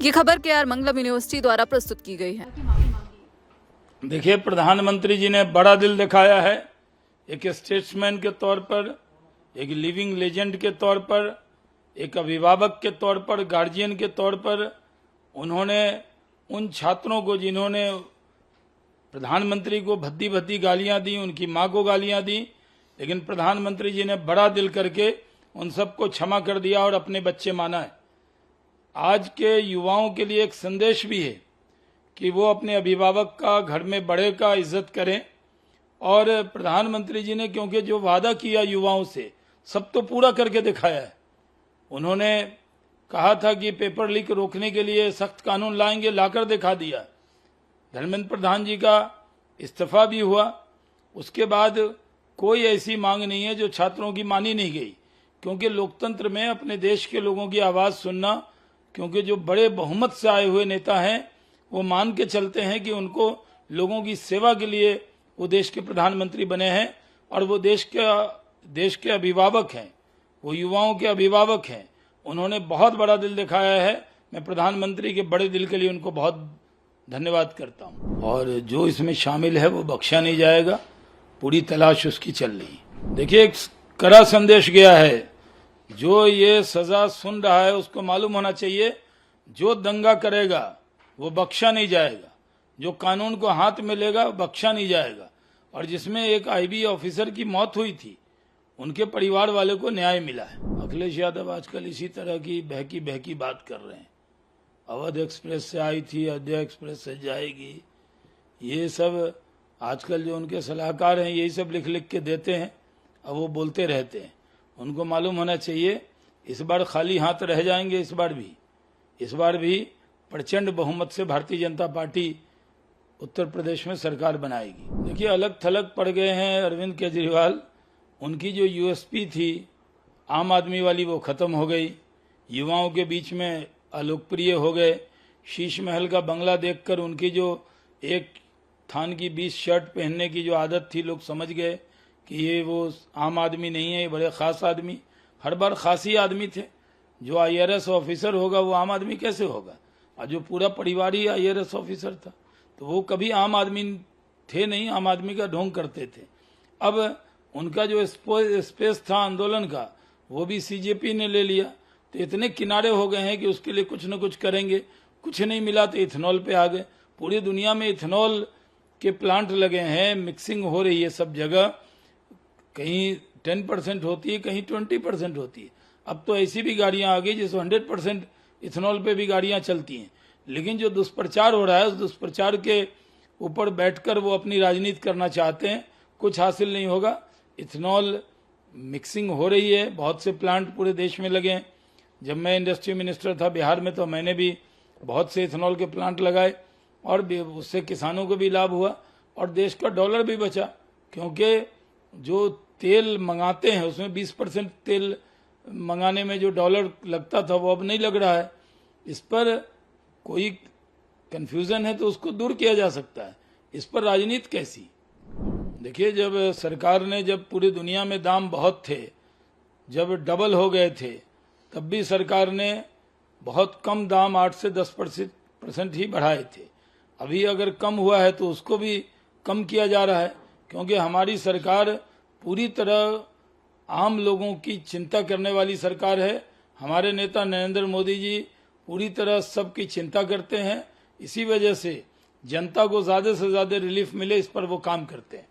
ये खबर केआर मंगलम यूनिवर्सिटी द्वारा प्रस्तुत की गई है। देखिए, प्रधानमंत्री जी ने बड़ा दिल दिखाया है। एक स्टेट्समैन के तौर पर, एक लिविंग लेजेंड के तौर पर, एक अभिभावक के तौर पर, गार्जियन के तौर पर उन्होंने उन छात्रों को जिन्होंने प्रधानमंत्री को भद्दी भद्दी गालियां दी, उनकी मां को गालियां दी, लेकिन प्रधानमंत्री जी ने बड़ा दिल करके उन सबको क्षमा कर दिया और अपने बच्चे माना है। आज के युवाओं के लिए एक संदेश भी है कि वो अपने अभिभावक का, घर में बड़े का इज्जत करें। और प्रधानमंत्री जी ने क्योंकि जो वादा किया युवाओं से, सब तो पूरा करके दिखाया है। उन्होंने कहा था कि पेपर लीक रोकने के लिए सख्त कानून लाएंगे, लाकर दिखा दिया। धर्मेंद्र प्रधान जी का इस्तीफा भी हुआ। उसके बाद कोई ऐसी मांग नहीं है जो छात्रों की मानी नहीं गई, क्योंकि लोकतंत्र में अपने देश के लोगों की आवाज सुनना, क्योंकि जो बड़े बहुमत से आए हुए नेता हैं वो मान के चलते हैं कि उनको लोगों की सेवा के लिए वो देश के प्रधानमंत्री बने हैं और वो देश के अभिभावक हैं, वो युवाओं के अभिभावक हैं। उन्होंने बहुत बड़ा दिल दिखाया है। मैं प्रधानमंत्री के बड़े दिल के लिए उनको बहुत धन्यवाद करता हूं। और जो इसमें शामिल है वो बख्शा नहीं जाएगा, पूरी तलाश उसकी चल रही है। देखिए, एक कड़ा संदेश गया है। जो ये सजा सुन रहा है उसको मालूम होना चाहिए, जो दंगा करेगा वो बख्शा नहीं जाएगा, जो कानून को हाथ में लेगा बख्शा नहीं जाएगा। और जिसमें एक आईबी ऑफिसर की मौत हुई थी, उनके परिवार वाले को न्याय मिला है। अखिलेश यादव आजकल इसी तरह की बहकी बात कर रहे हैं। अवध एक्सप्रेस से आई थी, अयोध्या एक्सप्रेस से जाएगी, ये सब आजकल जो उनके सलाहकार हैं यही सब लिख लिख के देते हैं, अब वो बोलते रहते हैं। उनको मालूम होना चाहिए इस बार खाली हाथ रह जाएंगे। इस बार भी प्रचंड बहुमत से भारतीय जनता पार्टी उत्तर प्रदेश में सरकार बनाएगी। देखिए, अलग थलग पड़ गए हैं अरविंद केजरीवाल। उनकी जो यूएसपी थी आम आदमी वाली, वो खत्म हो गई। युवाओं के बीच में अलोकप्रिय हो गए। शीश महल का बंगला देखकर उनकी जो एक थान की 20 शर्ट पहनने की जो आदत थी, लोग समझ गए कि ये वो आम आदमी नहीं है, ये बड़े खास आदमी। हर बार खास ही आदमी थे। जो आईआरएस ऑफिसर होगा वो आम आदमी कैसे होगा? और जो पूरा परिवार ही आईआरएस ऑफिसर था, तो वो कभी आम आदमी थे नहीं, आम आदमी का ढोंग करते थे। अब उनका जो स्पेस था आंदोलन का, वो भी सीजेपी ने ले लिया। तो इतने किनारे हो गए हैं कि उसके लिए कुछ न कुछ करेंगे। कुछ नहीं मिला तो इथेनॉल पे आ गए। पूरी दुनिया में इथेनॉल के प्लांट लगे हैं, मिक्सिंग हो रही है सब जगह। कहीं 10% होती है, कहीं 20% होती है। अब तो ऐसी भी गाड़ियां आ गई जिसमें 100% इथेनॉल पे भी गाड़ियां चलती हैं। लेकिन जो दुष्प्रचार हो रहा है, उस दुष्प्रचार के ऊपर बैठकर वो अपनी राजनीति करना चाहते हैं। कुछ हासिल नहीं होगा। इथेनॉल मिक्सिंग हो रही है, बहुत से प्लांट पूरे देश में लगे हैं। जब मैं इंडस्ट्री मिनिस्टर था बिहार में, तो मैंने भी बहुत से इथेनॉल के प्लांट लगाए और उससे किसानों को भी लाभ हुआ और देश का डॉलर भी बचा। क्योंकि जो तेल मंगाते हैं उसमें 20% तेल मंगाने में जो डॉलर लगता था वो अब नहीं लग रहा है। इस पर कोई कंफ्यूजन है तो उसको दूर किया जा सकता है। इस पर राजनीति कैसी? देखिए, जब सरकार ने, जब पूरी दुनिया में दाम बहुत थे, जब डबल हो गए थे, तब भी सरकार ने बहुत कम दाम 8 से 10% ही बढ़ाए थे। अभी अगर कम हुआ है तो उसको भी कम किया जा रहा है, क्योंकि हमारी सरकार पूरी तरह आम लोगों की चिंता करने वाली सरकार है। हमारे नेता नरेंद्र मोदी जी पूरी तरह सबकी चिंता करते हैं। इसी वजह से जनता को ज्यादा से ज्यादा रिलीफ मिले, इस पर वो काम करते हैं।